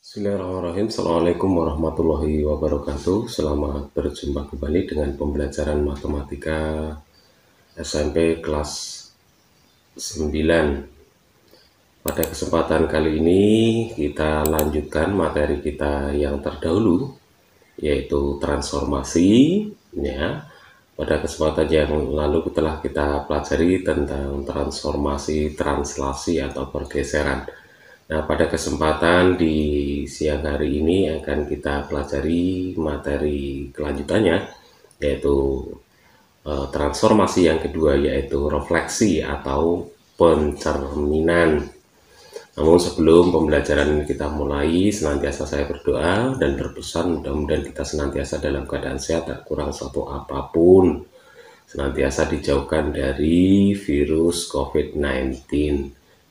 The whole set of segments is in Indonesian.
Bismillahirrahmanirrahim. Assalamualaikum warahmatullahi wabarakatuh. Selamat berjumpa kembali dengan pembelajaran matematika SMP kelas 9. Pada kesempatan kali ini kita lanjutkan materi kita yang terdahulu, yaitu transformasi. Ya, pada kesempatan yang lalu telah kita pelajari tentang transformasi, translasi atau pergeseran. Nah, pada kesempatan di siang hari ini akan kita pelajari materi kelanjutannya, yaitu transformasi yang kedua, yaitu refleksi atau pencerminan. Namun sebelum pembelajaran kita mulai, senantiasa saya berdoa dan berpesan mudah-mudahan kita senantiasa dalam keadaan sehat, tak kurang suatu apapun, senantiasa dijauhkan dari virus COVID-19,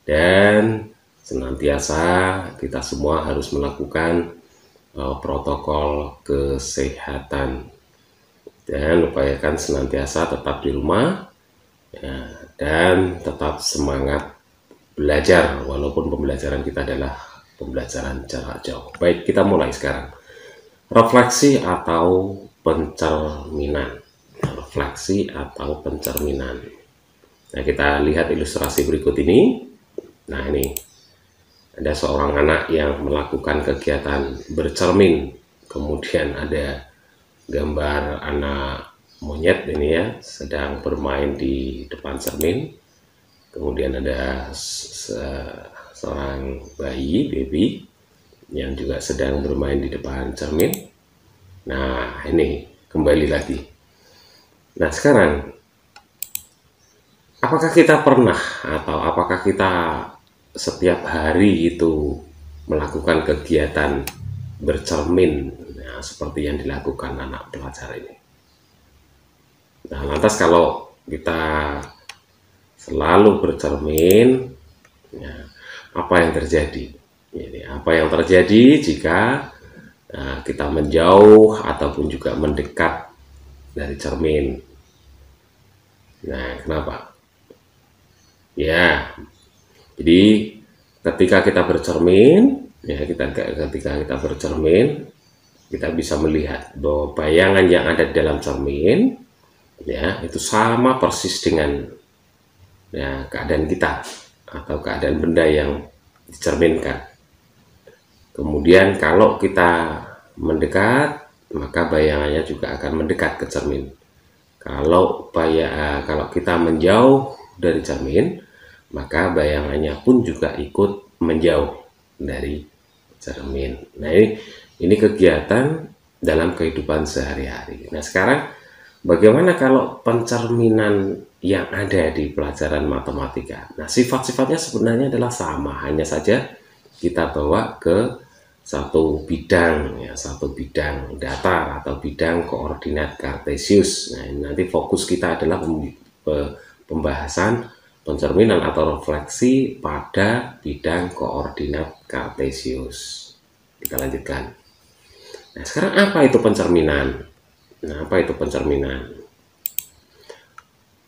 dan senantiasa kita semua harus melakukan protokol kesehatan dan upayakan senantiasa tetap di rumah ya, dan tetap semangat belajar walaupun pembelajaran kita adalah pembelajaran jarak jauh. Baik, kita mulai sekarang. Refleksi atau pencerminan. Refleksi atau pencerminan. Nah, kita lihat ilustrasi berikut ini. Nah, ini ada seorang anak yang melakukan kegiatan bercermin, kemudian ada gambar anak monyet ini ya, sedang bermain di depan cermin, kemudian ada seorang baby yang juga sedang bermain di depan cermin. Nah, ini kembali lagi. Nah, sekarang apakah kita pernah atau apakah kita setiap hari itu melakukan kegiatan bercermin ya, seperti yang dilakukan anak pelajar ini? Nah, lantas kalau kita selalu bercermin, ya, apa yang terjadi? Ini apa yang terjadi jika kita menjauh ataupun juga mendekat dari cermin? Nah, kenapa? Ya, jadi ketika kita bercermin, ya ketika kita bercermin, kita bisa melihat bahwa bayangan yang ada di dalam cermin, ya itu sama persis dengan ya keadaan kita atau keadaan benda yang dicerminkan. Kemudian kalau kita mendekat, maka bayangannya juga akan mendekat ke cermin. Kalau kita menjauh dari cermin, maka bayangannya pun juga ikut menjauh dari cermin. Nah, ini kegiatan dalam kehidupan sehari-hari. Nah, sekarang bagaimana kalau pencerminan yang ada di pelajaran matematika? Nah, sifat-sifatnya sebenarnya adalah sama, hanya saja kita bawa ke satu bidang, ya, satu bidang datar atau bidang koordinat kartesius. Nah, nanti fokus kita adalah pembahasan pencerminan atau refleksi pada bidang koordinat kartesius. Kita lanjutkan. Nah, sekarang apa itu pencerminan? Nah, apa itu pencerminan?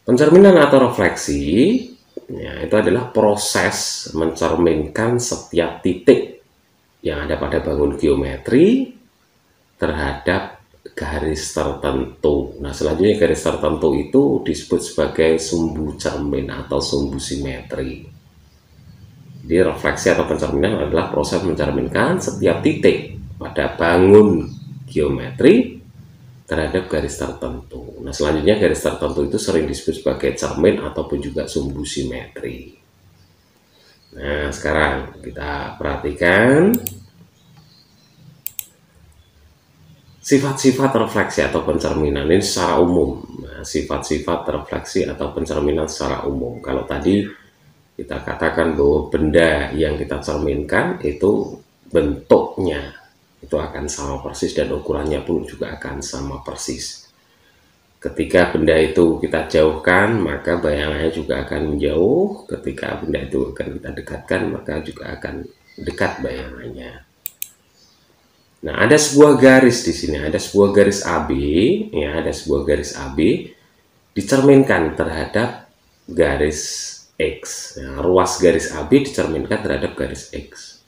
Pencerminan atau refleksi, ya, itu adalah proses mencerminkan setiap titik yang ada pada bangun geometri terhadap garis tertentu. Nah, selanjutnya garis tertentu itu disebut sebagai sumbu cermin atau sumbu simetri. Jadi refleksi atau pencerminan adalah proses mencerminkan setiap titik pada bangun geometri terhadap garis tertentu. Nah, selanjutnya garis tertentu itu sering disebut sebagai cermin ataupun juga sumbu simetri. Nah, sekarang kita perhatikan sifat-sifat refleksi atau pencerminan ini secara umum. Nah, sifat-sifat refleksi atau pencerminan secara umum. Kalau tadi kita katakan bahwa benda yang kita cerminkan itu bentuknya itu akan sama persis dan ukurannya pun juga akan sama persis. Ketika benda itu kita jauhkan, maka bayangannya juga akan menjauh. Ketika benda itu akan kita dekatkan, maka juga akan dekat bayangannya. Nah, ada sebuah garis di sini, ada sebuah garis AB, ya, ada sebuah garis AB dicerminkan terhadap garis X. Nah, ruas garis AB dicerminkan terhadap garis X.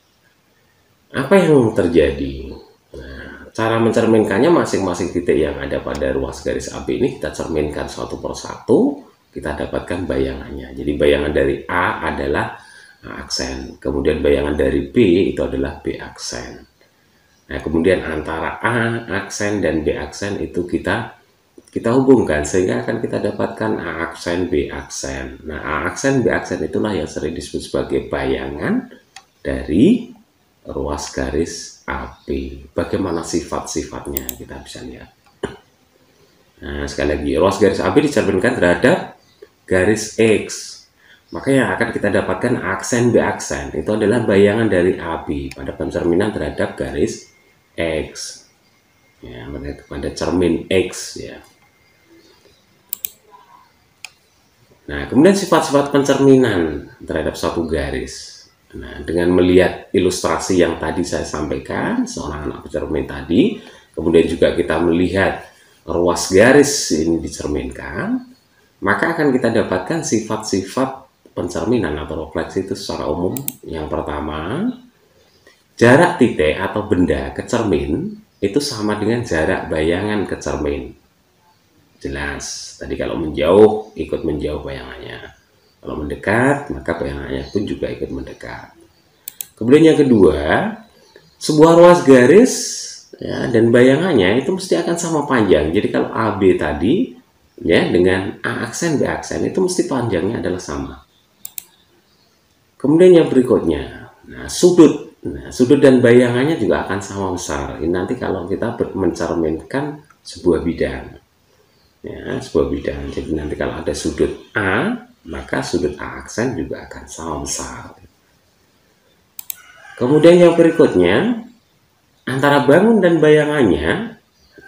Apa yang terjadi? Nah, cara mencerminkannya masing-masing titik yang ada pada ruas garis AB ini kita cerminkan satu persatu, kita dapatkan bayangannya. Jadi bayangan dari A adalah A aksen, kemudian bayangan dari B itu adalah B aksen. Nah, kemudian antara A aksen dan B aksen itu kita hubungkan sehingga akan kita dapatkan A aksen B aksen. Nah, A aksen B aksen itulah yang sering disebut sebagai bayangan dari ruas garis AB. Bagaimana sifat-sifatnya kita bisa lihat. Nah, sekali lagi, ruas garis AB dicerminkan terhadap garis X. Maka yang akan kita dapatkan aksen B aksen itu adalah bayangan dari AB pada pencerminan terhadap garis X. Ya, pada cermin X ya. Nah, kemudian sifat-sifat pencerminan terhadap suatu garis. Nah, dengan melihat ilustrasi yang tadi saya sampaikan, seorang anak pencermin tadi, kemudian juga kita melihat ruas garis ini dicerminkan, maka akan kita dapatkan sifat-sifat pencerminan atau refleksi itu secara umum. Yang pertama, jarak titik atau benda ke cermin itu sama dengan jarak bayangan ke cermin. Jelas, tadi kalau menjauh, ikut menjauh bayangannya. Kalau mendekat, maka bayangannya pun juga ikut mendekat. Kemudian yang kedua, sebuah ruas garis ya, dan bayangannya itu mesti akan sama panjang. Jadi kalau AB tadi ya dengan A aksen B aksen itu mesti panjangnya adalah sama. Kemudian yang berikutnya, sudut. Nah, sudut dan bayangannya juga akan sama besar. Ini nanti kalau kita mencerminkan sebuah bidang. Ya, sebuah bidang. Jadi nanti kalau ada sudut A, maka sudut A aksen juga akan sama besar. Kemudian yang berikutnya, antara bangun dan bayangannya,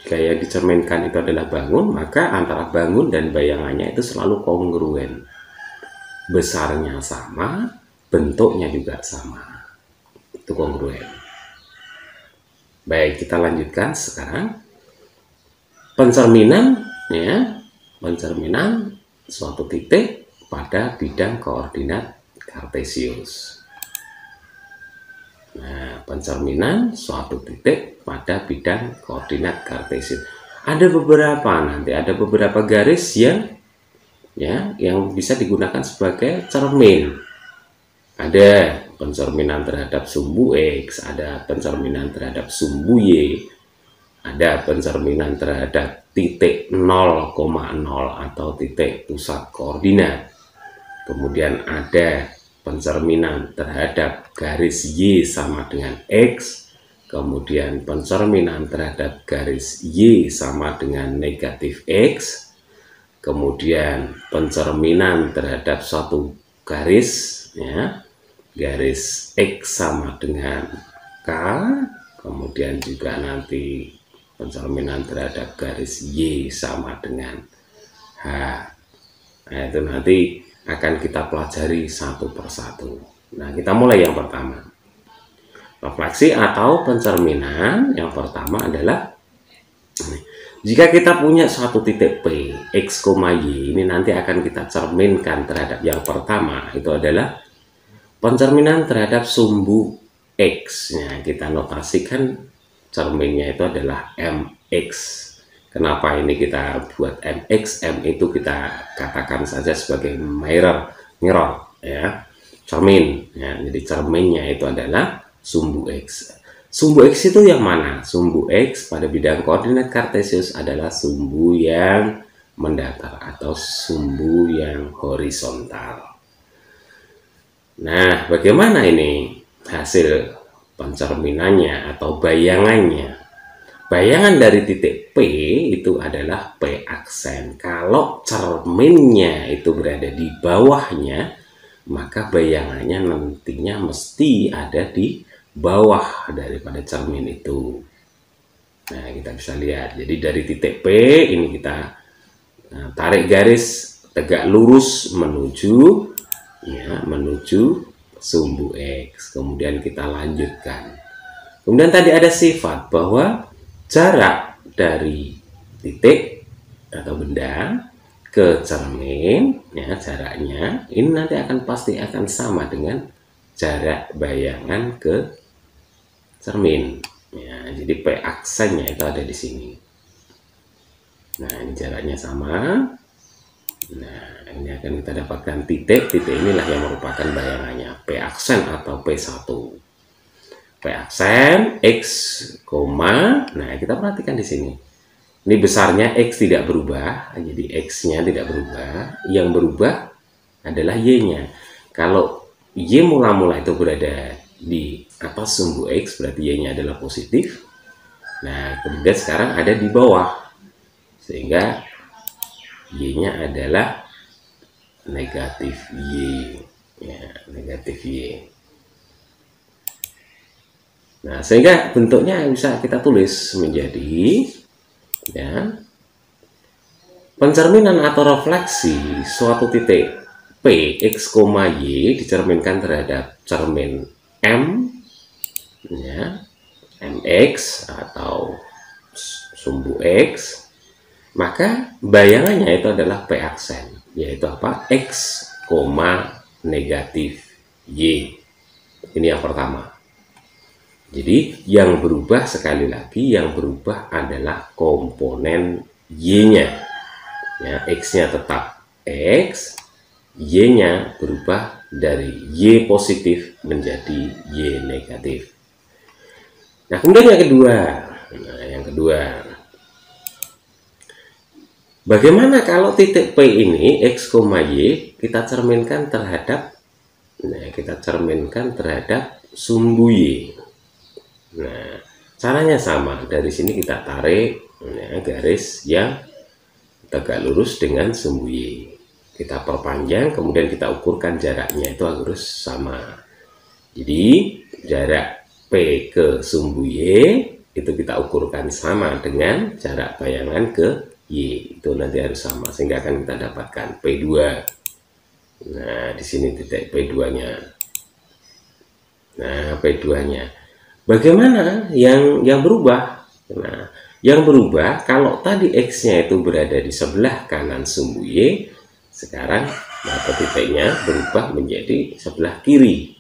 jika yang dicerminkan itu adalah bangun, maka antara bangun dan bayangannya itu selalu kongruen. Besarnya sama, bentuknya juga sama. Itu kongruen. Baik, kita lanjutkan sekarang. Pencerminan, ya, pencerminan suatu titik pada bidang koordinat kartesius. Nah, pencerminan suatu titik pada bidang koordinat kartesius. Ada beberapa garis yang bisa digunakan sebagai cermin. Ada pencerminan terhadap sumbu X, ada pencerminan terhadap sumbu Y, ada pencerminan terhadap titik 0,0 atau titik pusat koordinat. Kemudian ada pencerminan terhadap garis Y sama dengan X. Kemudian pencerminan terhadap garis Y sama dengan negatif X. Kemudian pencerminan terhadap suatu garis, ya, garis X sama dengan K. Kemudian juga nanti pencerminan terhadap garis Y sama dengan H. Nah, itu nanti akan kita pelajari satu persatu. Nah, kita mulai yang pertama. Refleksi atau pencerminan yang pertama adalah jika kita punya suatu titik P, X, Y, ini nanti akan kita cerminkan terhadap yang pertama, itu adalah pencerminan terhadap sumbu X. Nah, kita notasikan cerminnya itu adalah MX. Kenapa ini kita buat MX? M itu kita katakan saja sebagai mirror ya, cermin. Ya, jadi cerminnya itu adalah sumbu X. Sumbu X itu yang mana? Sumbu X pada bidang koordinat kartesius adalah sumbu yang mendatar atau sumbu yang horizontal. Nah, bagaimana ini hasil pencerminannya atau bayangannya? Bayangan dari titik P itu adalah P aksen. Kalau cerminnya itu berada di bawahnya, maka bayangannya nantinya mesti ada di bawah daripada cermin itu. Nah, kita bisa lihat. Jadi dari titik P ini kita tarik garis tegak lurus menuju sumbu X. Kemudian kita lanjutkan. Kemudian tadi ada sifat bahwa jarak dari titik atau benda ke cermin, ya, jaraknya ini nanti pasti akan sama dengan jarak bayangan ke cermin. Ya, jadi P aksennya itu ada di sini. Nah, ini jaraknya sama. Nah, ini akan kita dapatkan titik inilah yang merupakan bayangannya, P aksen atau P1. P aksen X, nah kita perhatikan di sini. Ini besarnya X tidak berubah, jadi X-nya tidak berubah. Yang berubah adalah Y-nya. Kalau Y mula-mula itu berada di atas sumbu X, berarti Y-nya adalah positif. Nah, kemudian sekarang ada di bawah, sehingga Y-nya adalah negatif Y. Ya, negatif Y. Nah, sehingga bentuknya bisa kita tulis menjadi, ya, pencerminan atau refleksi suatu titik P, X, Y dicerminkan terhadap cermin M, ya, MX atau sumbu X, maka bayangannya itu adalah P aksen, yaitu apa? X, negatif Y. Ini yang pertama. Jadi yang berubah, sekali lagi, yang berubah adalah komponen Y-nya. Ya, X-nya tetap X, Y-nya berubah dari Y positif menjadi Y negatif. Nah, kemudian yang kedua, bagaimana kalau titik P ini X, Y kita cerminkan terhadap sumbu Y. Nah, caranya sama. Dari sini kita tarik, ya, garis yang tegak lurus dengan sumbu Y. Kita perpanjang, kemudian kita ukurkan jaraknya itu harus sama. Jadi jarak P ke sumbu Y itu kita ukurkan sama dengan jarak bayangan ke Y. Itu nanti harus sama, sehingga akan kita dapatkan P2. Nah, di sini titik P2-nya. Nah, P2-nya. Bagaimana yang berubah? Nah, yang berubah kalau tadi X-nya itu berada di sebelah kanan sumbu Y, sekarang maka titiknya berubah menjadi sebelah kiri.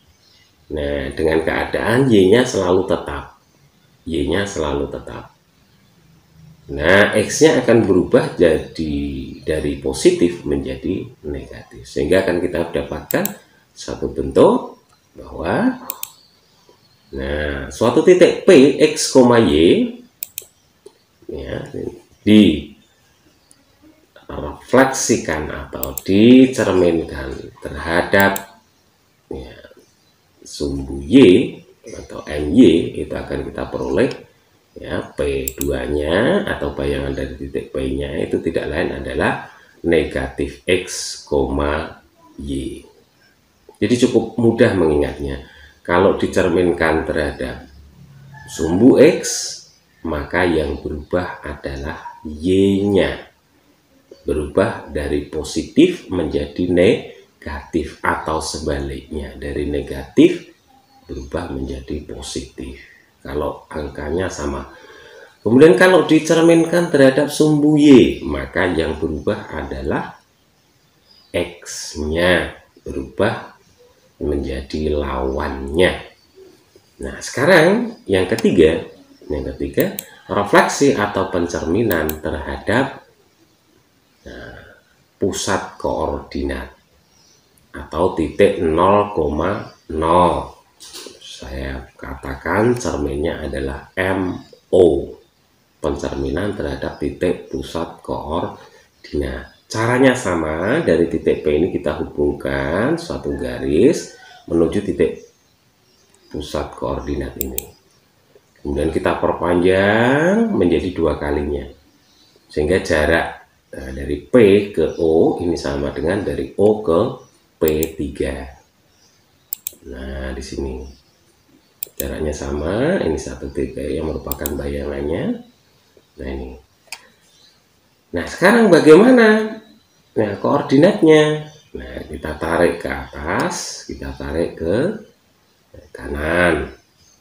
Nah, dengan keadaan Y-nya selalu tetap. Y-nya selalu tetap. Nah, X-nya akan berubah jadi dari positif menjadi negatif. Sehingga akan kita dapatkan satu bentuk bahwa, nah, suatu titik P, X, Y, ya, direfleksikan atau dicerminkan terhadap, ya, sumbu Y atau MY, itu akan kita peroleh, ya, P2-nya atau bayangan dari titik P-nya itu tidak lain adalah negatif X, Y. Jadi cukup mudah mengingatnya. Kalau dicerminkan terhadap sumbu X, maka yang berubah adalah Y-nya. Berubah dari positif menjadi negatif atau sebaliknya. Dari negatif berubah menjadi positif. Kalau angkanya sama. Kemudian kalau dicerminkan terhadap sumbu Y, maka yang berubah adalah X-nya. Berubah menjadi lawannya. Nah, sekarang yang ketiga, refleksi atau pencerminan terhadap, pusat koordinat atau titik 0,0. Saya katakan cerminnya adalah MO, pencerminan terhadap titik pusat koordinat. Caranya sama, dari titik P ini kita hubungkan suatu garis menuju titik pusat koordinat ini. Kemudian kita perpanjang menjadi 2 kalinya. Sehingga jarak dari P ke O ini sama dengan dari O ke P3. Nah, di sini. Jaraknya sama, ini satu titik yang merupakan bayangannya. Nah ini. Nah sekarang bagaimana? Nah koordinatnya. Nah kita tarik ke atas, kita tarik ke kanan.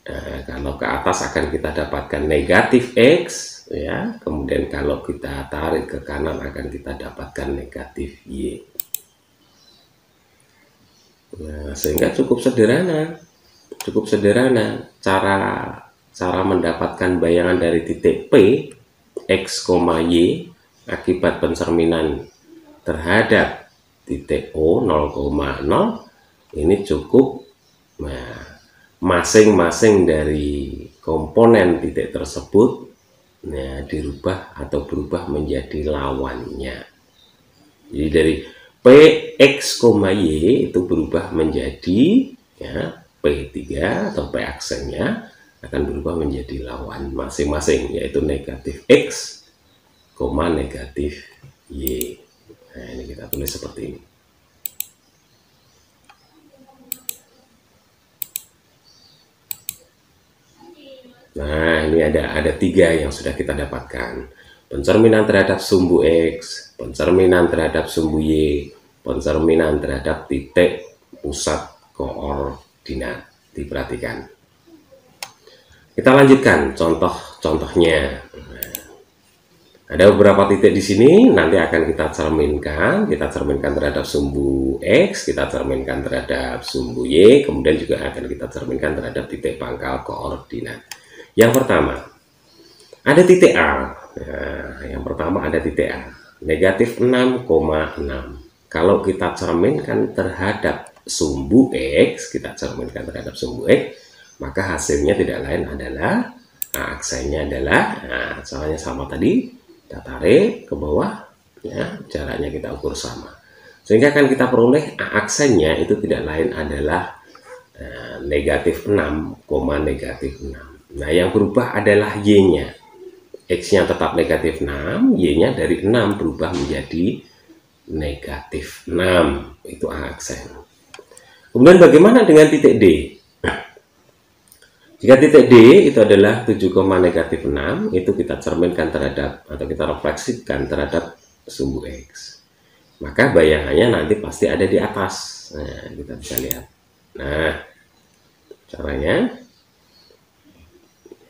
Nah, kalau ke atas akan kita dapatkan negatif X, ya. Kemudian kalau kita tarik ke kanan akan kita dapatkan negatif Y. Nah, sehingga cukup sederhana cara mendapatkan bayangan dari titik P X, Y akibat pencerminan terhadap titik O 0,0 ini cukup. Nah, masing-masing dari komponen titik tersebut dirubah atau berubah menjadi lawannya. Jadi dari P, X, Y itu berubah menjadi P3 atau P aksennya akan berubah menjadi lawan masing-masing, yaitu negatif X, negatif Y. Nah ini kita tulis seperti ini. Nah ini ada 3 yang sudah kita dapatkan. Pencerminan terhadap sumbu X, pencerminan terhadap sumbu Y, pencerminan terhadap titik pusat koordinat. Diperhatikan. Kita lanjutkan contoh-contohnya. Ada beberapa titik di sini, nanti akan kita cerminkan. Kita cerminkan terhadap sumbu X, kita cerminkan terhadap sumbu Y, kemudian juga akan kita cerminkan terhadap titik pangkal koordinat. Yang pertama, ada titik A. Nah, yang pertama ada titik A, negatif 6,6. Kalau kita cerminkan terhadap sumbu X, kita cerminkan terhadap sumbu X, maka hasilnya tidak lain adalah aksennya adalah, caranya sama tadi, kita tarik ke bawah, ya, jaraknya kita ukur sama, sehingga akan kita peroleh aksennya itu tidak lain adalah negatif 6, negatif 6. Nah yang berubah adalah Y-nya. X-nya tetap negatif 6, Y-nya dari 6 berubah menjadi negatif 6. Itu aksen. Kemudian bagaimana dengan titik D? Jika titik D itu adalah 7, negatif 6, itu kita cerminkan terhadap atau kita refleksikan terhadap sumbu X. Maka bayangannya nanti pasti ada di atas. Nah, kita bisa lihat. Nah, caranya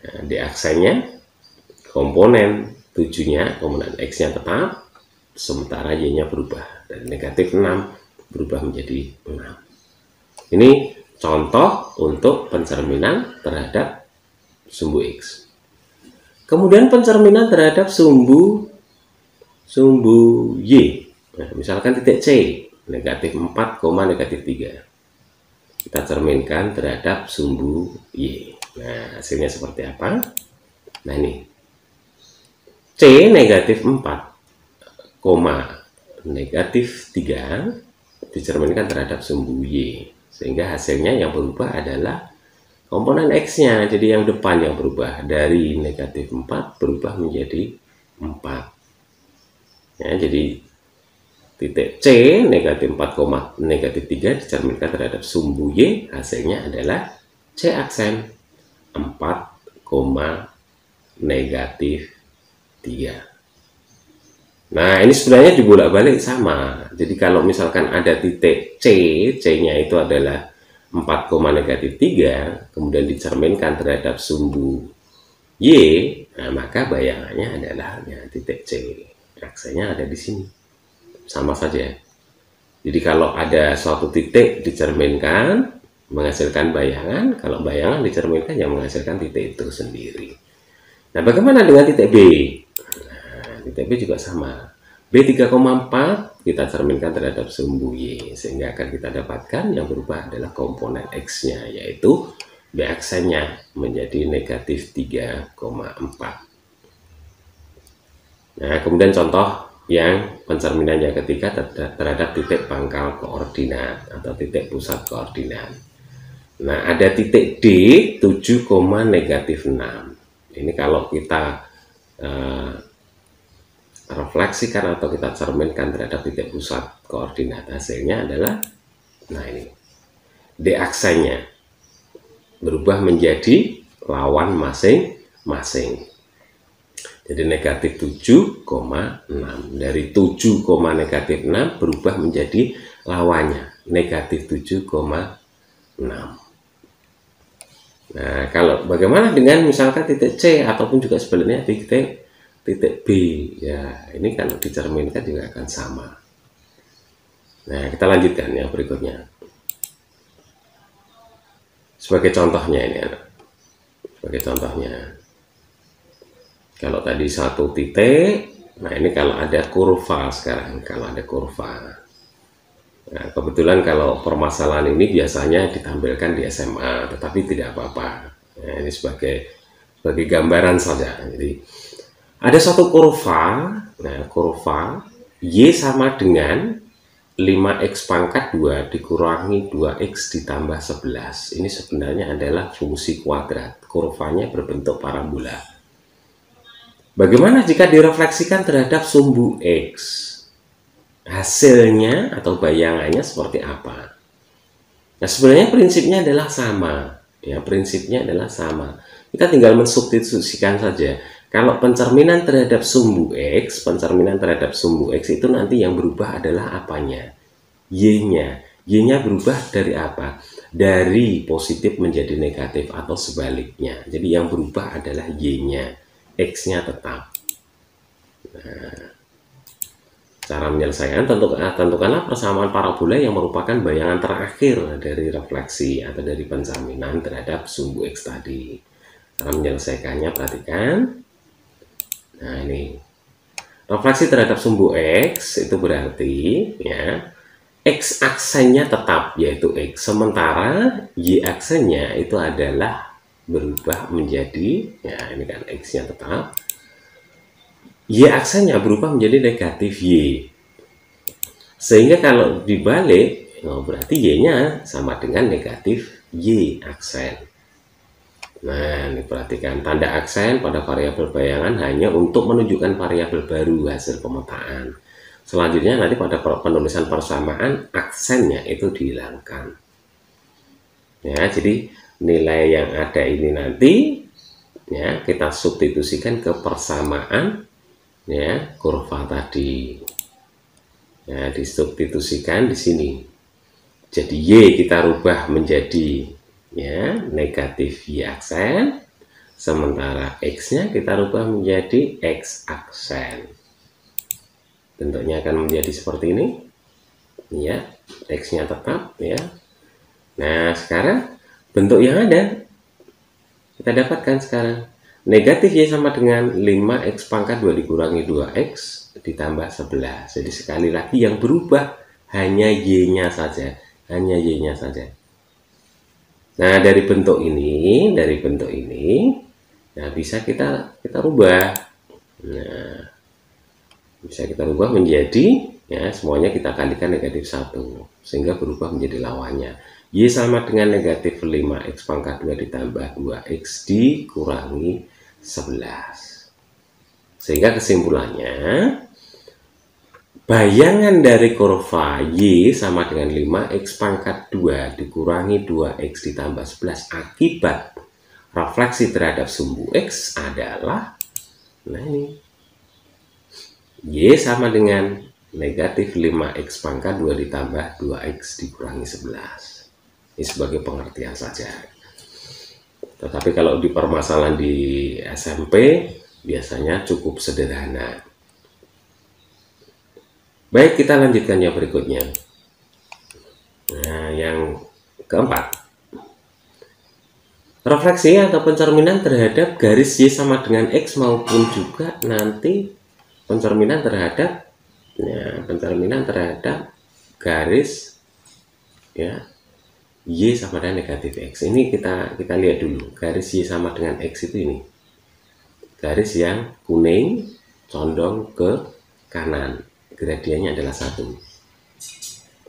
di aksennya komponen 7-nya, komponen X-nya tetap, sementara Y-nya berubah dari negatif 6 berubah menjadi 6. Ini contoh untuk pencerminan terhadap sumbu X. Kemudian pencerminan terhadap sumbu Y. Nah, misalkan titik C, negatif 4, negatif 3. Kita cerminkan terhadap sumbu Y. Nah, hasilnya seperti apa? Nah, ini. C negatif 4, negatif 3 dicerminkan terhadap sumbu Y. Sehingga hasilnya yang berubah adalah komponen X-nya. Jadi yang depan yang berubah dari negatif 4 berubah menjadi 4. Ya, jadi titik C negatif 4, negatif 3 dicerminkan terhadap sumbu Y. Hasilnya adalah C aksen 4, negatif 3. Nah, ini sebenarnya dibolak-balik sama. Jadi kalau misalkan ada titik C, C-nya itu adalah 4, negatif 3, kemudian dicerminkan terhadap sumbu Y, nah, maka bayangannya adalah titik C. Aksennya ada di sini. Sama saja. Jadi kalau ada suatu titik dicerminkan, menghasilkan bayangan, kalau bayangan dicerminkan yang menghasilkan titik itu sendiri. Nah, bagaimana dengan titik B? Titik B juga sama. B 3,4 kita cerminkan terhadap sumbu Y, sehingga akan kita dapatkan yang berubah adalah komponen X-nya, yaitu B aksennya menjadi negatif 3,4. Nah, kemudian contoh yang pencerminan yang ketiga terhadap titik pangkal koordinat atau titik pusat koordinat. Nah, ada titik D 7, negatif 6. Ini kalau kita refleksikan atau kita cerminkan terhadap titik pusat koordinat, hasilnya adalah, nah ini D aksennya berubah menjadi lawan masing-masing. Jadi negatif 7,6. Dari 7, negatif 6 berubah menjadi lawannya, negatif 7,6. Nah, kalau bagaimana dengan misalkan titik C ataupun juga sebenarnya titik B, ya ini kalau dicerminkan juga akan sama. Nah, kita lanjutkan yang berikutnya. Sebagai contohnya ini, sebagai contohnya, kalau tadi satu titik, nah ini kalau ada kurva sekarang, kalau ada kurva. Nah, kebetulan kalau permasalahan ini biasanya ditampilkan di SMA, tetapi tidak apa-apa. Nah, ini sebagai gambaran saja. Jadi ada suatu kurva, nah kurva Y sama dengan 5x pangkat 2 dikurangi 2x ditambah 11. Ini sebenarnya adalah fungsi kuadrat. Kurvanya berbentuk parabola. Bagaimana jika direfleksikan terhadap sumbu X? Hasilnya atau bayangannya seperti apa? Nah, sebenarnya prinsipnya adalah sama. Ya, prinsipnya adalah sama. Kita tinggal mensubstitusikan saja. Kalau pencerminan terhadap sumbu X, itu nanti yang berubah adalah apanya? Y-nya. Y-nya berubah dari apa? Dari positif menjadi negatif atau sebaliknya. Jadi yang berubah adalah Y-nya. X-nya tetap. Nah, cara menyelesaikan tentukanlah persamaan parabola yang merupakan bayangan terakhir dari refleksi atau dari pencerminan terhadap sumbu X tadi. Cara menyelesaikannya perhatikan. Nah, ini refleksi terhadap sumbu X itu berarti ya X aksennya tetap yaitu X, sementara Y aksennya itu adalah berubah menjadi, ya ini kan X-nya tetap, Y aksennya berubah menjadi negatif Y. Sehingga kalau dibalik, berarti Y-nya sama dengan negatif Y aksen. Nah, ini perhatikan, tanda aksen pada variabel bayangan hanya untuk menunjukkan variabel baru hasil pemetaan. Selanjutnya nanti pada penulisan persamaan, aksennya itu dihilangkan. Ya, jadi nilai yang ada ini nanti ya kita substitusikan ke persamaan ya kurva tadi. Ya, disubstitusikan di sini. Jadi Y kita rubah menjadi ya negatif Y aksen, sementara X-nya kita rubah menjadi X aksen. Bentuknya akan menjadi seperti ini. Ya, X-nya tetap ya. Nah, sekarang bentuk yang ada kita dapatkan sekarang. Negatif Y sama dengan 5x pangkat 2 dikurangi 2x ditambah 11. Jadi sekali lagi yang berubah hanya Y-nya saja. Hanya Y-nya saja. Nah, dari bentuk ini, nah bisa kita rubah. Nah, bisa kita rubah menjadi ya semuanya kita kalikan negatif 1 sehingga berubah menjadi lawannya. Y sama dengan negatif 5x pangkat 2 ditambah 2x dikurangi 11. Sehingga kesimpulannya, bayangan dari kurva Y sama dengan 5x pangkat 2 dikurangi 2x ditambah 11 akibat refleksi terhadap sumbu X adalah, nah ini, Y sama dengan negatif 5x pangkat 2 ditambah 2x dikurangi 11. Ini sebagai pengertian saja. Tetapi kalau di permasalahan di SMP biasanya cukup sederhana. Baik, kita lanjutkan yang berikutnya. Nah, yang keempat. Refleksi atau pencerminan terhadap garis Y sama dengan X maupun juga nanti pencerminan terhadap garis ya Y sama dengan negatif X. Ini kita lihat dulu. Garis Y sama dengan X itu ini. Garis yang kuning condong ke kanan. Gradiennya adalah 1.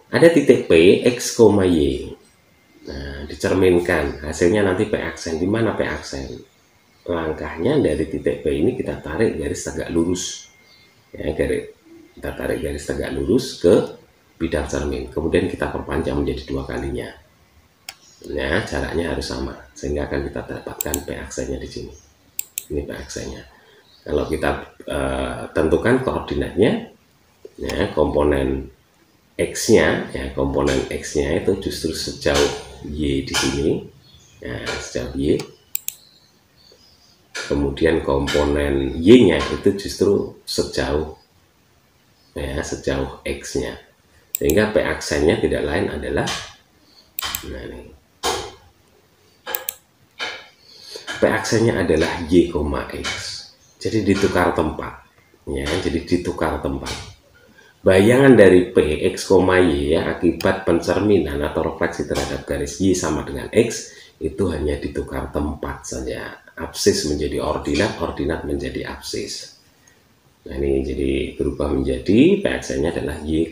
Ada titik P, X, Y. Nah, dicerminkan. Hasilnya nanti P aksen. Di mana P aksen? Langkahnya dari titik P ini kita tarik garis tegak lurus. Ya, kita tarik garis tegak lurus ke bidang cermin. Kemudian kita perpanjang menjadi 2 kalinya. Nah, jaraknya harus sama sehingga akan kita dapatkan P aksennya di sini. Ini P aksennya. Kalau kita tentukan koordinatnya, ya, komponen X-nya, ya, komponen X-nya itu justru sejauh Y di sini, ya, sejauh Y. Kemudian komponen Y-nya itu justru sejauh, ya, sejauh X-nya. Sehingga P aksennya tidak lain adalah, nah ini, P aksennya adalah Y, X. Jadi ditukar tempat, ya, jadi ditukar tempat. Bayangan dari P, X, Y, ya, akibat pencerminan atau refleksi terhadap garis Y sama dengan X itu hanya ditukar tempat saja. Absis menjadi ordinat, ordinat menjadi absis. Nah, ini jadi berubah menjadi P aksennya adalah Y,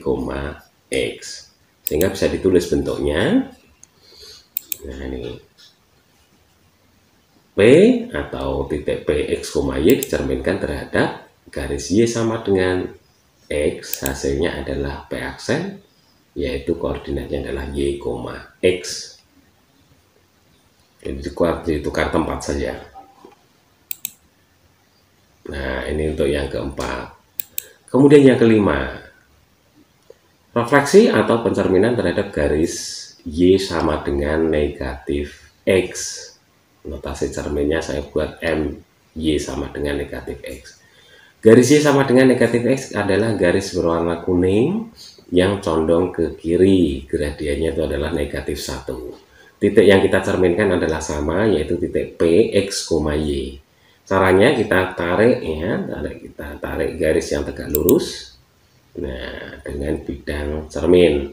X. Sehingga bisa ditulis bentuknya. Nah, ini P atau titik P, X, Y dicerminkan terhadap garis Y sama dengan X, hasilnya adalah P aksen, yaitu koordinatnya adalah Y, X. Jadi ditukar tempat saja. Nah, ini untuk yang keempat. Kemudian yang kelima, refleksi atau pencerminan terhadap garis Y sama dengan negatif X. Notasi cerminnya saya buat M, Y sama dengan negatif X. Garis Y sama dengan negatif X adalah garis berwarna kuning yang condong ke kiri. Gradiennya itu adalah negatif 1. Titik yang kita cerminkan adalah sama, yaitu titik P, X, Y. Caranya kita tarik, ya, kita tarik garis yang tegak lurus. Nah, dengan bidang cermin.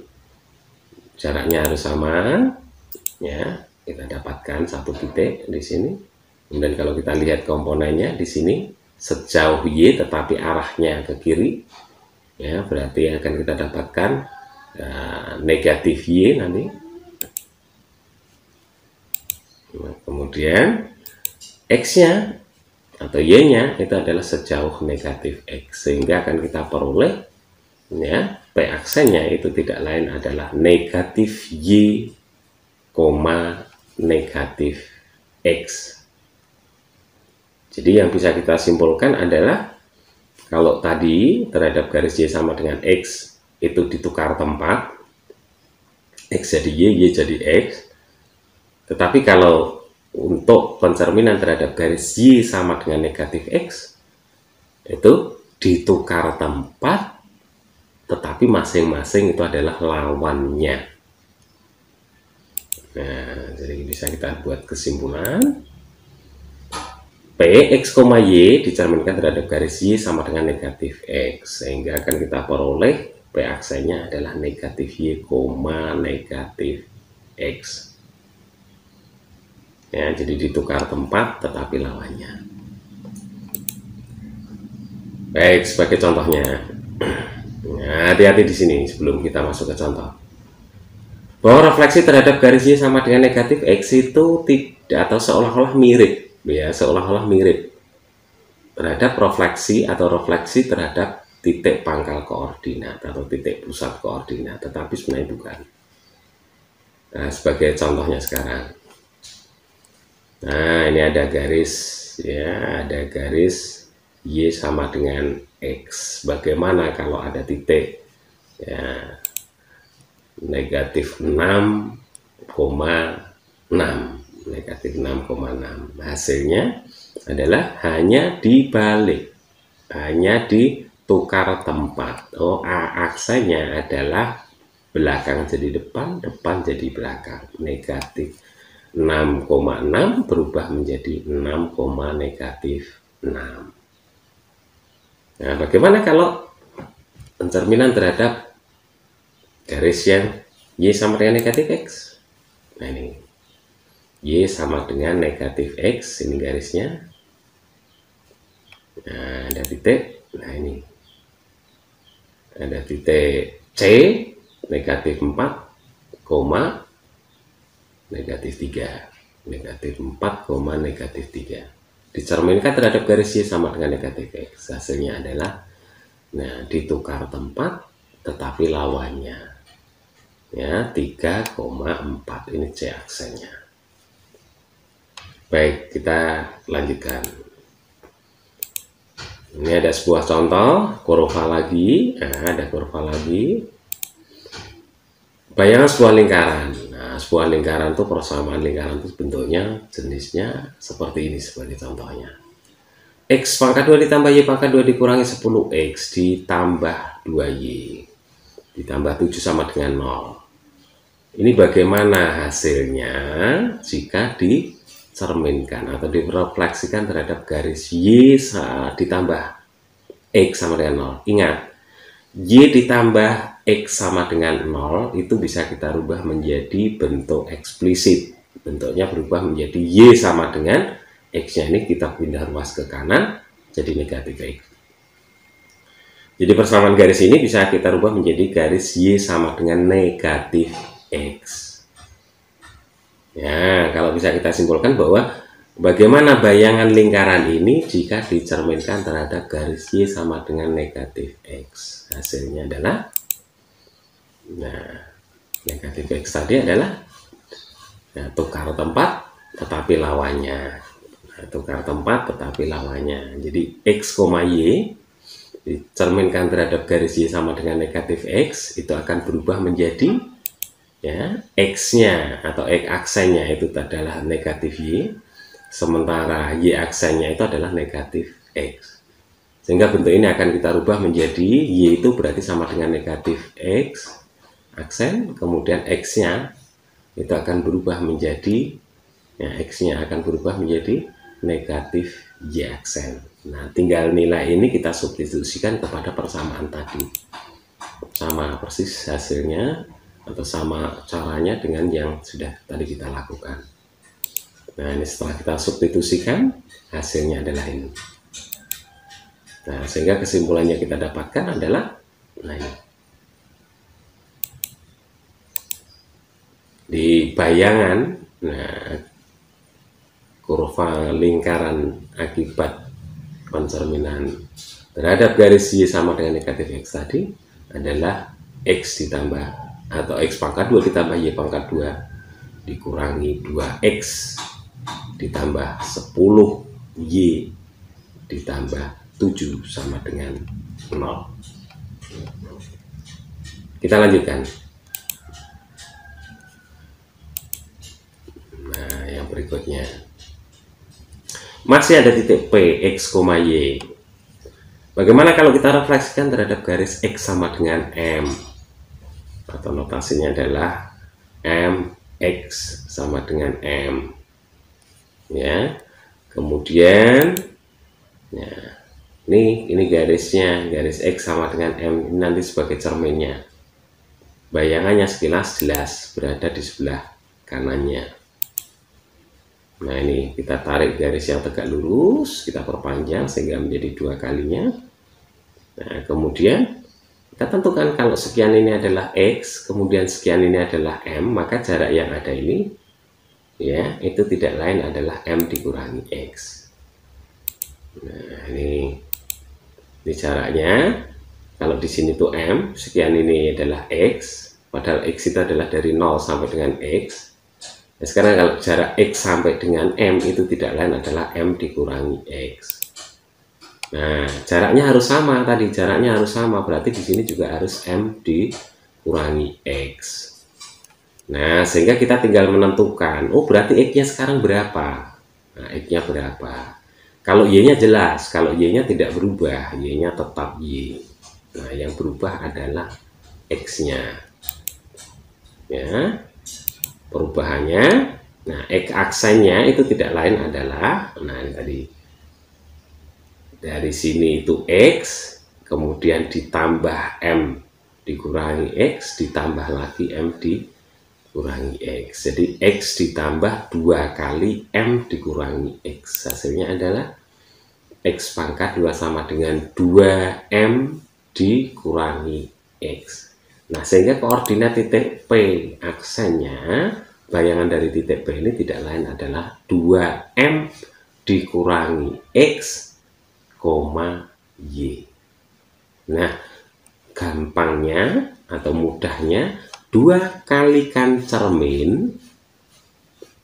Jaraknya harus sama, ya. Kita dapatkan satu titik di sini. Kemudian kalau kita lihat komponennya di sini, sejauh Y tetapi arahnya ke kiri, ya, berarti akan kita dapatkan negatif Y nanti. Nah, kemudian X-nya atau Y-nya itu adalah sejauh negatif X, sehingga akan kita peroleh, ya, P aksennya itu tidak lain adalah negatif Y, negatif X. Jadi yang bisa kita simpulkan adalah kalau tadi terhadap garis Y sama dengan X itu ditukar tempat, X jadi Y, Y jadi X. Tetapi kalau untuk pencerminan terhadap garis Y sama dengan negatif X itu ditukar tempat, tetapi masing-masing itu adalah lawannya. Nah, jadi bisa kita buat kesimpulan. P, X, Y dicerminkan terhadap garis Y sama dengan negatif X, sehingga akan kita peroleh P aksennya adalah negatif Y, negatif X. Ya, jadi ditukar tempat tetapi lawannya. Baik, sebagai contohnya, nah, hati-hati di sini sebelum kita masuk ke contoh. Bahwa refleksi terhadap garis Y sama dengan negatif X itu tidak atau seolah-olah mirip. Ya, seolah-olah mirip terhadap refleksi terhadap titik pangkal koordinat atau titik pusat koordinat, tetapi sebenarnya bukan. Nah, sebagai contohnya sekarang, nah, ini ada garis, ya, ada garis Y sama dengan X. Bagaimana kalau ada titik, ya, negatif 6,6, negatif 6,6. Hasilnya adalah hanya dibalik, hanya ditukar tempat. Oh, A aksennya adalah belakang jadi depan, depan jadi belakang. Negatif 6,6 berubah menjadi 6, negatif 6. Nah, bagaimana kalau pencerminan terhadap garis yang Y sama dengan negatif X? Nah, ini Y sama dengan negatif X, ini garisnya. Nah, ada titik, nah ini ada titik C, negatif 4, negatif 3, negatif 4, negatif 3. Dicerminkan terhadap garis Y sama dengan negatif X. Hasilnya adalah, nah, ditukar tempat tetapi lawannya. Ya, 3,4 ini C aksennya. Baik, kita lanjutkan. Ini ada sebuah contoh kurva lagi. Nah, ada kurva lagi. Bayangan sebuah lingkaran. Nah, sebuah lingkaran itu, persamaan lingkaran itu bentuknya, jenisnya seperti ini sebagai contohnya. X pangkat 2 ditambah Y pangkat 2 dikurangi 10X ditambah 2Y ditambah 7 sama dengan 0. Ini bagaimana hasilnya jika dicerminkan atau direfleksikan terhadap garis Y ditambah X sama dengan 0. Ingat, Y ditambah X sama dengan 0 itu bisa kita rubah menjadi bentuk eksplisit. Bentuknya berubah menjadi Y sama dengan X-nya ini kita pindah ruas ke kanan jadi negatif X. Jadi persamaan garis ini bisa kita rubah menjadi garis Y sama dengan negatif X. Ya, kalau bisa kita simpulkan bahwa bagaimana bayangan lingkaran ini jika dicerminkan terhadap garis Y sama dengan negatif X. Hasilnya adalah, nah, negatif X tadi adalah tukar tempat tetapi lawannya. Nah, tukar tempat tetapi lawannya. Jadi X, Y dicerminkan terhadap garis Y sama dengan negatif X itu akan berubah menjadi, ya, X-nya atau X aksennya itu adalah negatif Y, sementara Y aksennya itu adalah negatif X. Sehingga bentuk ini akan kita rubah menjadi Y itu berarti sama dengan negatif X aksen, kemudian X-nya itu akan berubah menjadi, ya, X-nya akan berubah menjadi negatif Y aksen. Nah, tinggal nilai ini kita substitusikan kepada persamaan tadi. Sama persis hasilnya atau sama caranya dengan yang sudah tadi kita lakukan. Nah, ini setelah kita substitusikan, hasilnya adalah ini. Nah, sehingga kesimpulannya kita dapatkan adalah, nah ini. Di bayangan, nah, kurva lingkaran akibat pencerminan terhadap garis Y sama dengan negatif X tadi adalah X ditambah atau X pangkat 2 ditambah Y pangkat 2 dikurangi 2X ditambah 10Y ditambah 7 sama dengan 0. Kita lanjutkan. Nah, yang berikutnya masih ada titik P, X, Y. Bagaimana kalau kita refleksikan terhadap garis X sama dengan M? Atau notasinya adalah MX sama dengan M. Ya. Kemudian, ya, ini garisnya, garis X sama dengan M ini nanti sebagai cerminnya. Bayangannya sekilas jelas berada di sebelah kanannya. Nah, ini kita tarik garis yang tegak lurus, kita perpanjang sehingga menjadi 2 kalinya. Nah, kemudian kita tentukan kalau sekian ini adalah X, kemudian sekian ini adalah M, maka jarak yang ada ini, ya, itu tidak lain adalah M dikurangi X. Nah, ini jaraknya. Kalau di sini tuh M, sekian ini adalah X, padahal X itu adalah dari 0 sampai dengan X. Nah, sekarang kalau jarak X sampai dengan M itu tidak lain adalah M dikurangi X. Nah, jaraknya harus sama tadi, jaraknya harus sama, berarti di sini juga harus M dikurangi X. Nah, sehingga kita tinggal menentukan, oh berarti X-nya sekarang berapa? Nah, X-nya berapa? Kalau Y-nya jelas, kalau Y-nya tidak berubah, Y-nya tetap Y. Nah, yang berubah adalah X-nya. Ya. Perubahannya, nah, X aksennya itu tidak lain adalah, nah ini tadi dari sini itu X, kemudian ditambah M dikurangi X, ditambah lagi M dikurangi X. Jadi X ditambah 2 kali M dikurangi X. Hasilnya adalah X pangkat 2 sama dengan 2M dikurangi X. Nah, sehingga koordinat titik P aksennya, bayangan dari titik P ini tidak lain adalah 2M dikurangi X, Y. Nah, gampangnya atau mudahnya 2 kalikan cermin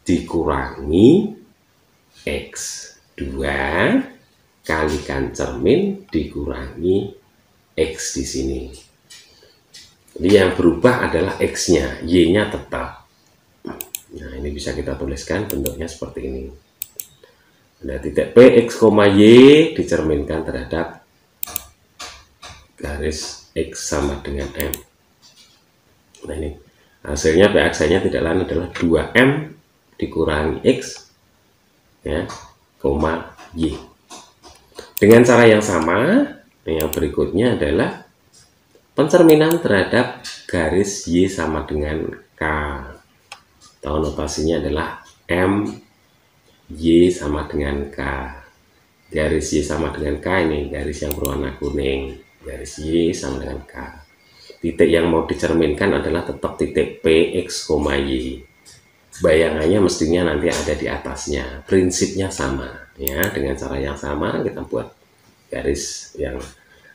dikurangi X. 2 kalikan cermin dikurangi X di sini. Jadi yang berubah adalah X-nya, Y-nya tetap. Nah, ini bisa kita tuliskan bentuknya seperti ini. Ada titik P, X, Y dicerminkan terhadap garis X sama dengan M. Nah, ini hasilnya PX-nya tidak lain adalah 2M dikurangi X, ya, Y. Dengan cara yang sama, yang berikutnya adalah pencerminan terhadap garis Y sama dengan K. Tahu notasinya adalah M, Y sama dengan K. Garis Y sama dengan K ini, garis yang berwarna kuning. Garis Y sama dengan K. Titik yang mau dicerminkan adalah tetap titik P, X, Y. Bayangannya mestinya nanti ada di atasnya. Prinsipnya sama, ya. Dengan cara yang sama kita buat garis yang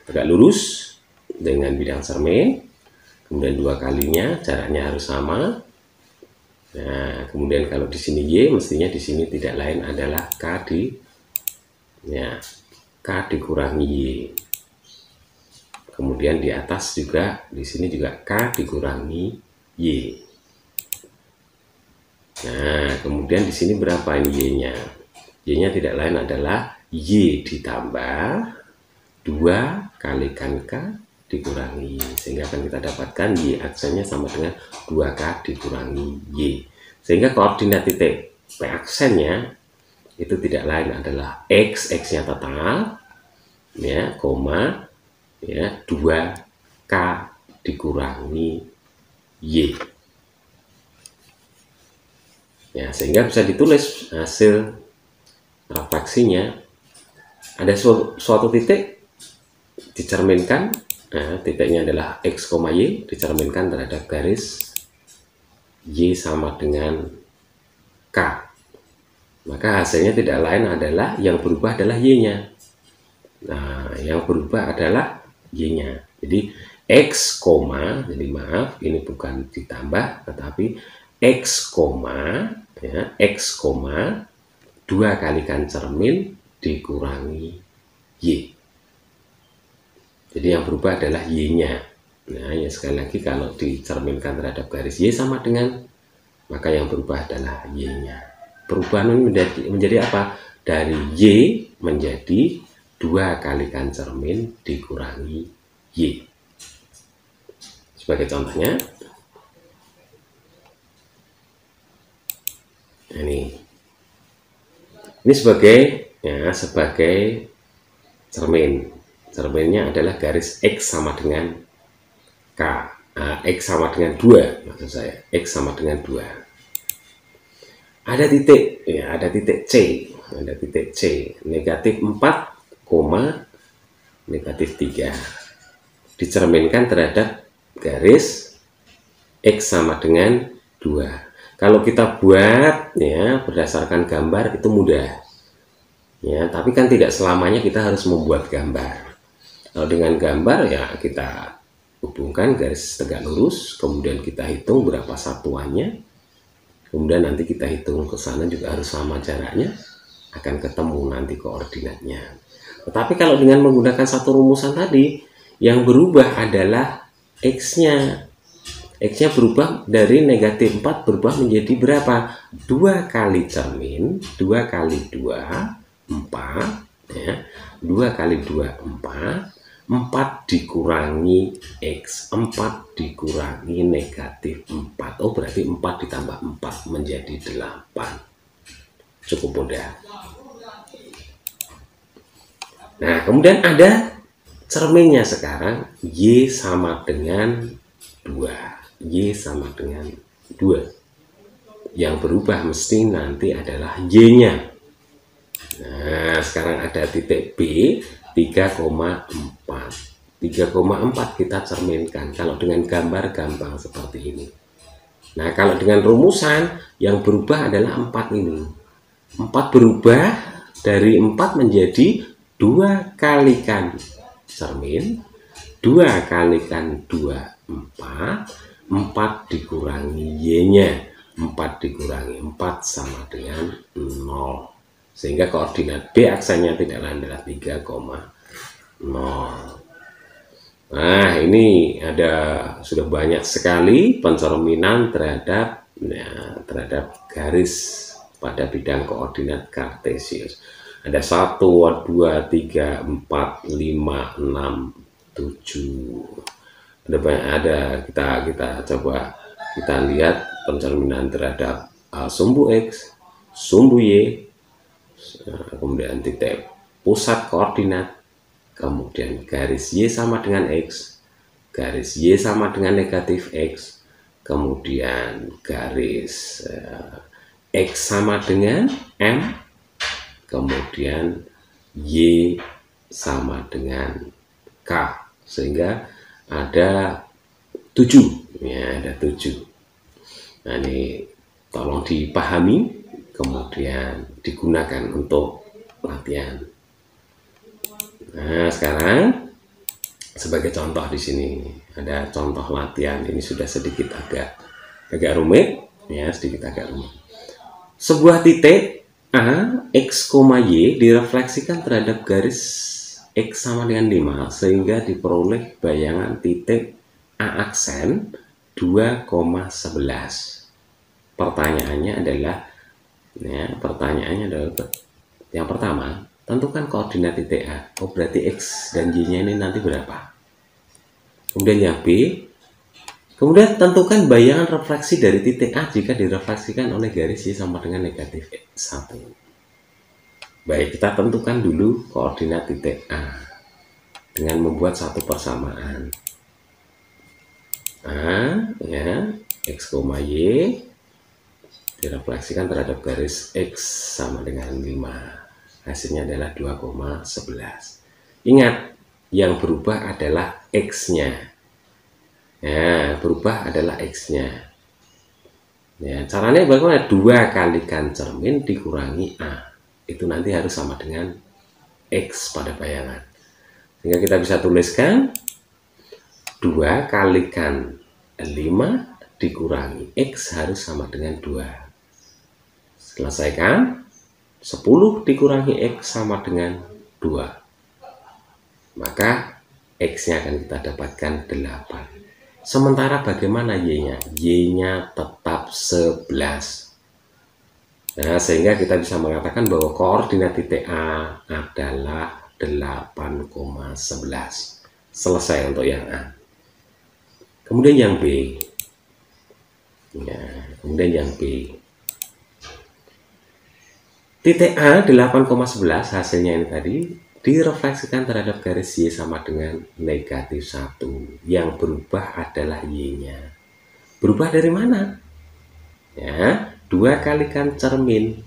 tegak lurus dengan bidang cermin. Kemudian 2 kalinya jaraknya harus sama. Nah, kemudian kalau di sini Y, mestinya di sini tidak lain adalah K dikurangi Y. Kemudian di atas juga, di sini juga K dikurangi Y. Nah, kemudian di sini berapa ini Y-nya? Y-nya tidak lain adalah Y ditambah 2 kalikan K dikurangi Y. Sehingga akan kita dapatkan Y aksennya sama dengan 2K dikurangi Y. Sehingga koordinat titik P aksennya itu tidak lain adalah X, X-nya tetap, ya, koma, ya, 2K dikurangi Y. Ya, sehingga bisa ditulis hasil refleksinya. Ada suatu titik dicerminkan, nah, titiknya adalah X, Y dicerminkan terhadap garis Y sama dengan K. Maka hasilnya tidak lain adalah yang berubah adalah Y-nya. Nah, yang berubah adalah Y-nya. Jadi X, jadi maaf, ini bukan ditambah, tetapi X, ya, X, 2 kalikan cermin dikurangi Y. Jadi yang berubah adalah Y-nya. Nah, ya sekali lagi kalau dicerminkan terhadap garis Y sama dengan, maka yang berubah adalah Y-nya. Perubahan menjadi apa? Dari Y menjadi 2 kalikan cermin dikurangi Y. Sebagai contohnya, nah, ini sebagai cerminnya adalah garis X sama dengan K. X sama dengan 2, maksud saya X sama dengan 2. Ada titik, ya, ada titik C, negatif 4, negatif 3 dicerminkan terhadap garis X sama dengan 2. Kalau kita buat, ya, berdasarkan gambar itu mudah, ya, tapi kan tidak selamanya kita harus membuat gambar. Kalau dengan gambar, ya, kita hubungkan garis tegak lurus, kemudian kita hitung berapa satuannya, kemudian nanti kita hitung ke sana juga harus sama jaraknya, akan ketemu nanti koordinatnya. Tetapi kalau dengan menggunakan satu rumusan tadi, yang berubah adalah X-nya. X-nya berubah dari negatif 4 berubah menjadi berapa? 2 kali cermin, 2 kali 2, 4, ya. 2 kali 2, 4 dikurangi X, 4 dikurangi negatif 4. Oh, berarti 4 ditambah 4 menjadi 8. Cukup mudah. Nah, kemudian ada cerminnya sekarang, Y sama dengan 2. Y sama dengan 2. Yang berubah mesti nanti adalah Y-nya. Nah, sekarang ada titik B 3,4. 3,4 kita cerminkan. Kalau dengan gambar gampang seperti ini. Nah, kalau dengan rumusan yang berubah adalah 4 ini. 4 berubah dari 4 menjadi 2 kalikan cermin, 2 kalikan 2, 4, 4 dikurangi Y-nya. 4 dikurangi 4 sama dengan 0. Sehingga koordinat B aksennya tidak lain adalah 3,0. Nah, ini ada sudah banyak sekali pencerminan terhadap garis pada bidang koordinat kartesius. Ada 1, 2, 3, 4, 5, 6, 7. Ada banyak, kita coba kita lihat pencerminan terhadap sumbu X, sumbu Y, kemudian titik pusat koordinat, kemudian garis Y sama dengan X, garis Y sama dengan negatif X, kemudian garis X sama dengan M, kemudian Y sama dengan K, sehingga ada 7, ya, ada 7. Nah, ini tolong dipahami, kemudian digunakan untuk latihan. Nah, sekarang sebagai contoh di sini ada contoh latihan. Ini sudah sedikit agak rumit, ya, sedikit agak rumit. Sebuah titik A, X, Y direfleksikan terhadap garis X sama dengan 5 sehingga diperoleh bayangan titik A aksen 2,11. Pertanyaannya adalah yang pertama, tentukan koordinat titik A. Oh, berarti X dan Y-nya ini nanti berapa? Kemudian yang B, kemudian tentukan bayangan refleksi dari titik A jika direfleksikan oleh garis Y sama dengan negatif 1. Baik, kita tentukan dulu koordinat titik A dengan membuat satu persamaan. A, ya, X, Y direfleksikan terhadap garis X sama dengan 5. Hasilnya adalah 2,11. Ingat, yang berubah adalah X-nya. Ya, berubah adalah X-nya. Ya, caranya bagaimana? 2 kalikan cermin dikurangi A. Itu nanti harus sama dengan X pada bayangan. Sehingga kita bisa tuliskan 2 kalikan 5 dikurangi X harus sama dengan 2. Selesaikan. 10 dikurangi X sama dengan 2. Maka X-nya akan kita dapatkan 8. Sementara bagaimana Y-nya? Y-nya tetap 11. Nah, sehingga kita bisa mengatakan bahwa koordinat titik A adalah 8,11. Selesai untuk yang A. Kemudian yang B. Ya, kemudian yang B. Titik A 8,11 hasilnya ini tadi direfleksikan terhadap garis Y sama dengan negatif 1. Yang berubah adalah Y-nya. Berubah dari mana? Ya, 2 kalikan cermin.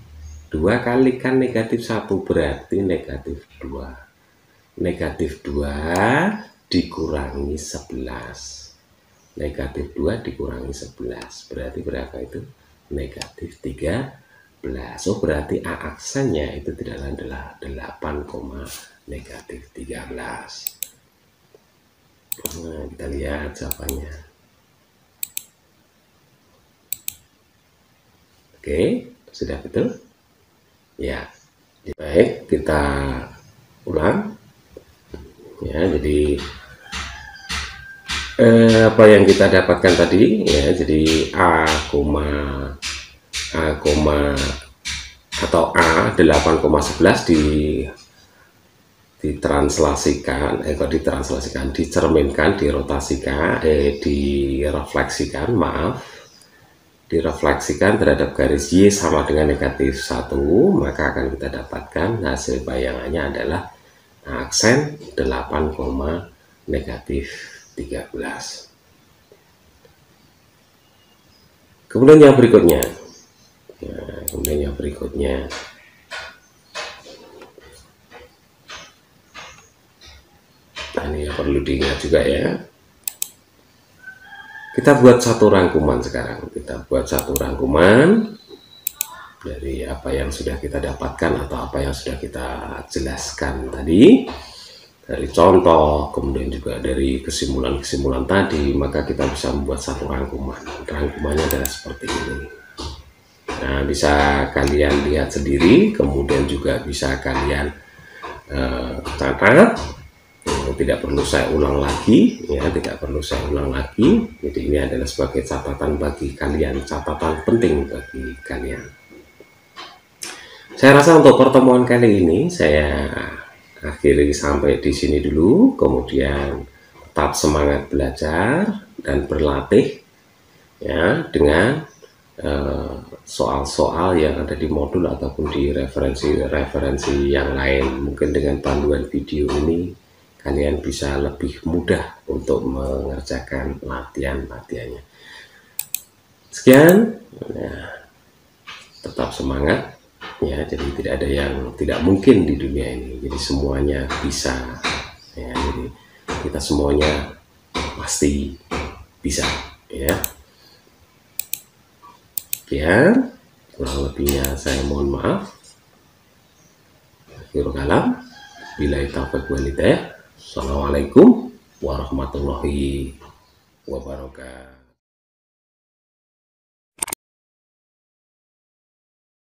2 kalikan negatif 1 berarti negatif 2. Negatif 2 dikurangi 11. Negatif 2 dikurangi 11. Berarti berapa itu? Negatif 13. Oh, berarti A aksennya itu tidak lain adalah 8,13. Nah, kita lihat jawabannya. Oke, sudah betul? Ya. Baik, kita ulang. Ya, jadi apa yang kita dapatkan tadi, ya, jadi atau A 8,11 dicerminkan, direfleksikan terhadap garis Y sama dengan negatif 1, maka akan kita dapatkan hasil bayangannya adalah aksen 8,13. Kemudian yang berikutnya. Nah, ini yang perlu diingat juga ya. Kita buat satu rangkuman sekarang. Kita buat satu rangkuman dari apa yang sudah kita dapatkan atau apa yang sudah kita jelaskan tadi. dari contoh, kemudian juga dari kesimpulan-kesimpulan tadi, maka kita bisa membuat satu rangkuman. Rangkumannya adalah seperti ini. Nah, bisa kalian lihat sendiri, kemudian juga bisa kalian catat. Tidak perlu saya ulang lagi, ya, tidak perlu saya ulang lagi. Jadi ini adalah sebagai catatan bagi kalian, catatan penting bagi kalian. Saya rasa untuk pertemuan kali ini saya akhiri sampai di sini dulu. Kemudian tetap semangat belajar dan berlatih, ya, dengan soal-soal yang ada di modul ataupun di referensi-referensi yang lain. Mungkin dengan panduan video ini kalian bisa lebih mudah untuk mengerjakan latihan-latihannya. Sekian, ya, tetap semangat, ya. Jadi tidak ada yang tidak mungkin di dunia ini. Jadi semuanya bisa, ya. Jadi kita semuanya pasti bisa, ya. Sekian, kurang lebihnya saya mohon maaf. Akhirul kalam, billahi taufiq wal hidayah. Assalamualaikum warahmatullahi wabarakatuh.